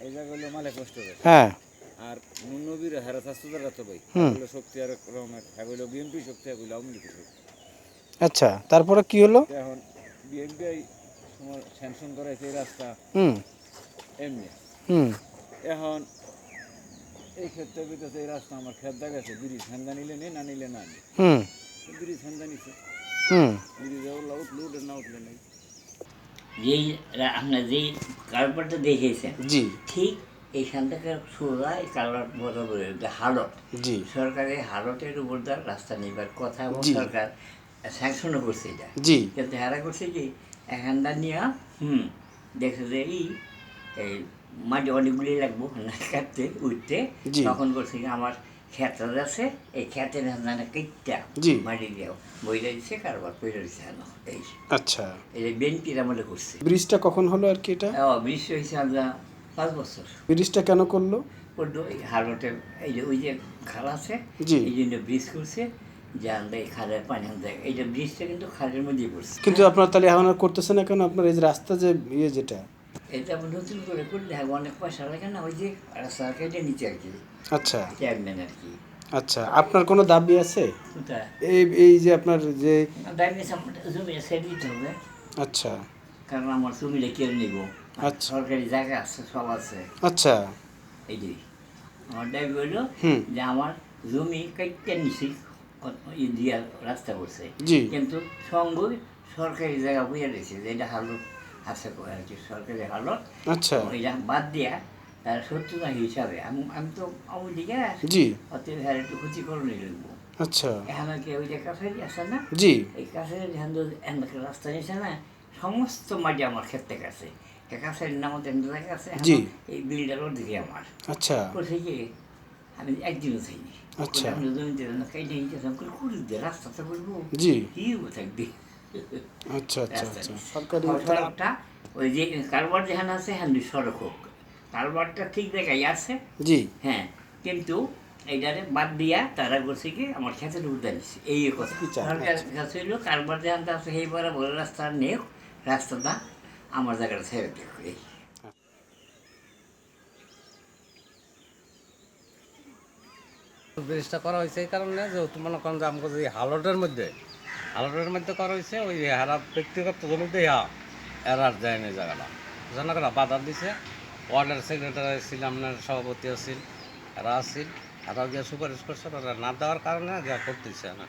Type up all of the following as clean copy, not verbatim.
এই জায়গা হলো মালে কষ্ট করে। হ্যাঁ। আর নবীর হেরা শাস্ত্রদার তো ভাই হলো শক্তি আর রকমের হলো বিএনপি শক্তি হলো আওয়ামী লীগের শক্তি। আচ্ছা, তারপরে কি হলো? এখন বিএনপি তোমার স্যাংশন করাইছে এই রাস্তা হুম। এমনি। হুম। এখন এই ক্ষেত্রে বিকাশে এই রাস্তা আমার খেত গেছে ব্রিজ হ্যান্দা নিলে নেই না নিলে না নেই। হুম। ব্রিজ হ্যান্দা নিছে, হুম। ব্রিজে উঠলে উঠে না উঠলে নেই। যেই আপনার যেই কারবারটা দেখেছেন জি। ঠিক এইখান থেকে সোজা এই কারবার বরাবর হালট জি। সরকারের হালটের উপর দিয়ে রাস্তা নিবার কথা এবং জি। সরকার স্যাংশনও করছে এটা। জি। কিন্তু হেরা করছে কি এখানটা নিয়ে দেখছে যে এই মাটি অনেকগুলি লাগবো না কাটতে উঠতে, জি। তখন করছে কি আমার ক্ষেত আছে এই ক্ষেতের হান্দানে কেটটা জি। মাটি দিয়েও বইটা দিচ্ছে কারবার করে দিচ্ছে এই আচ্ছা, এই বিএনপির আমলে করছে। ব্রিজটা কখন হলো আর কি এটা? বৃষ্টি হয়েছে আমরা 5 বছর। ব্রিজটা কেন করলো? করলো এই হারোটে এই যে ওই যে খাল আছে, জি। এই জন্য ব্রিজ করছে যে আমরা এই খালের পানি আনতে, এইটা ব্রিজটা কিন্তু খালের মধ্যেই পড়ছে। কিন্তু আপনার তাহলে এখন আর করতেছে না কেন? আপনার এই যে রাস্তা যে যেটা, এটা আবার নতুন করে করলে হ্যাঁ অনেক পয়সা লাগে না, ওই যে রাস্তা কেটে নিচে আর কি আচ্ছা চেয়ারম্যান আর কি। আচ্ছা, আপনার কোনো দাবি আছে কোথায় এই এই যে আপনার যে? দাবি জমিটা ছেড়ে দিতে হবে, আচ্ছা কারণ আমার জমিটা কেড়ে নিব। আচ্ছা সরকারি জায়গা আছে, সব আছে। আচ্ছা। এইটাই আমার দাবি হইল হুম। যে আমার জমি কেটে নিছি দিয়া রাস্তা করছে, জি। কিন্তু সঙ্গে সরকারি জায়গা বুঝে দিয়েছে যে এটা হালত আছে আর কি, সরকারি হালত। আচ্ছা। এটা বাদ দিয়া তার সত্যতা হিসাবে আমি আমি তো আমার দিকে জি। অতএব হ্যাঁ একটু ক্ষতিকরণই লাগবো। আচ্ছা। এখানে কি ওই যে কাছারি আছে না, জি। এই কাছারি রাস্তা নিয়েছে না, সমস্ত মাটি আমার ক্ষেত্রে কাছে কাছারির নাম জায়গা আছে, জি। এই বিলটারও দিকে আমার আচ্ছা কোথায় গিয়ে আমি একদিনও থাকি। আচ্ছা। আমি জমিতে কেটে নিতেছিলাম করে দিয়ে রাস্তাটা করবো জি। কি থাকবে আচ্ছা আচ্ছা রাস্তা আচ্ছা, নিচে। সরকারি সড়কটা ওই যে কারবার যেখানে আছে হ্যাঁ সড়ক হোক, কারবারটা ঠিক জায়গায় আছে। জি। হ্যাঁ, কিন্তু এইটারে বাদ দিয়া তারা করছে কি আমার খেতের উঠে নিচ্ছে এই কথা। কি চান? সরকার আচ্ছা। কাছে হইলো কারবার যেখান আছে সেই পরে বড় রাস্তা নেই, রাস্তাটা আমার জায়গাটা ছেড়ে দেখো এই। ব্রিজটা করা হয়েছে এই কারণে যেহেতু মনে করেন যে আমাকে যে হালটের মধ্যে করা হয়েছে ওই হারা ব্যক্তিগত জমিতে এরার যায় না জায়গাটা জানা করা বাধা দিছে। ওয়ার্ডের সেক্রেটারি ছিল, আপনার সভাপতি আছিল, এরা আছিল, এরা গিয়ে সুপারিশ করছে, ওরা না দেওয়ার কারণে যা করতেছে না।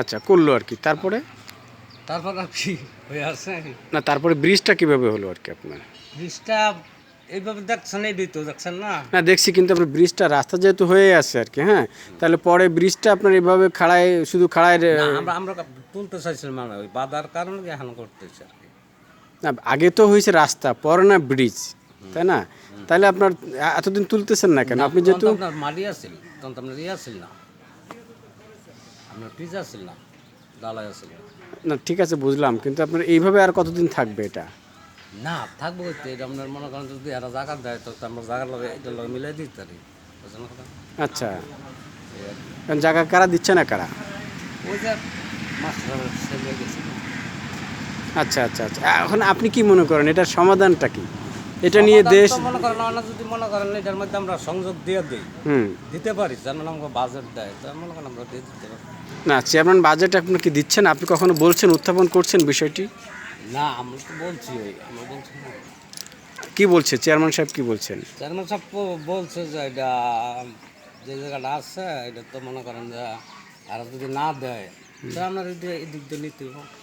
আচ্ছা, করলো আর কি। তারপরে তারপর আর কি হয়ে আছে না, তারপরে ব্রিজটা কিভাবে হলো আর কি আপনার? ব্রিজটা এইভাবে দেখছেন, এই তো দেখছেন না। না দেখছি, কিন্তু আপনার ব্রিজটা রাস্তা যেহেতু হয়ে আছে আর কি, হ্যাঁ, তাহলে পরে ব্রিজটা আপনার এইভাবে খাড়ায় শুধু খাড়ায় না আমরা আমরা তুলতে চাইছিলাম, মানে ওই বাধার কারণে এখন করতেছে আর কি। না, আগে তো হয়েছে রাস্তা, পরে না ব্রিজ, তাই না? তাহলে আপনার এতদিন তুলতেছেন না কেন? আপনি যেহেতু আপনার মাটি আসছিল তখন তো আপনার ইয়ে আসছিল না, আপনার পিজা আসছিল না, ডালাই আসছিল না, ঠিক আছে বুঝলাম, কিন্তু আপনার এইভাবে আর কতদিন থাকবে এটা? না। থাকবো হইতে এটা আপনার মনে করেন যদি এরা জায়গা দেয় তো আমরা জায়গার লগে এটার লগে মিলাই দিতে পারি, বুঝলেন কথা। আচ্ছা, কারণ জায়গা কারা দিচ্ছে না কারা? ওই যে মাস্টার ছেলে গেছিল। আচ্ছা আচ্ছা আচ্ছা, এখন আপনি কি মনে করেন এটার সমাধানটা কি? এটা নিয়ে দেশ মনে করেন আমরা যদি মনে করেন এটার মধ্যে আমরা সংযোগ দিয়ে দিই, দিতে পারি, যেমন আমাকে বাজেট দেয়, তাই মনে করেন আমরা দিয়ে দিতে পারি। না, চেয়ারম্যান বাজেট আপনাকে দিচ্ছেন? আপনি কখনো বলছেন, উত্থাপন করছেন বিষয়টি? না আমরা তো বলছি, আমরা বলছি না। কি বলছে চেয়ারম্যান সাহেব, কি বলছেন? চেয়ারম্যান সাহেব বলছে যে এটা যে জায়গাটা আছে এটা তো মনে করেন যে আর যদি না দেয় তো আপনার এদিক দিয়ে নিতে হবে।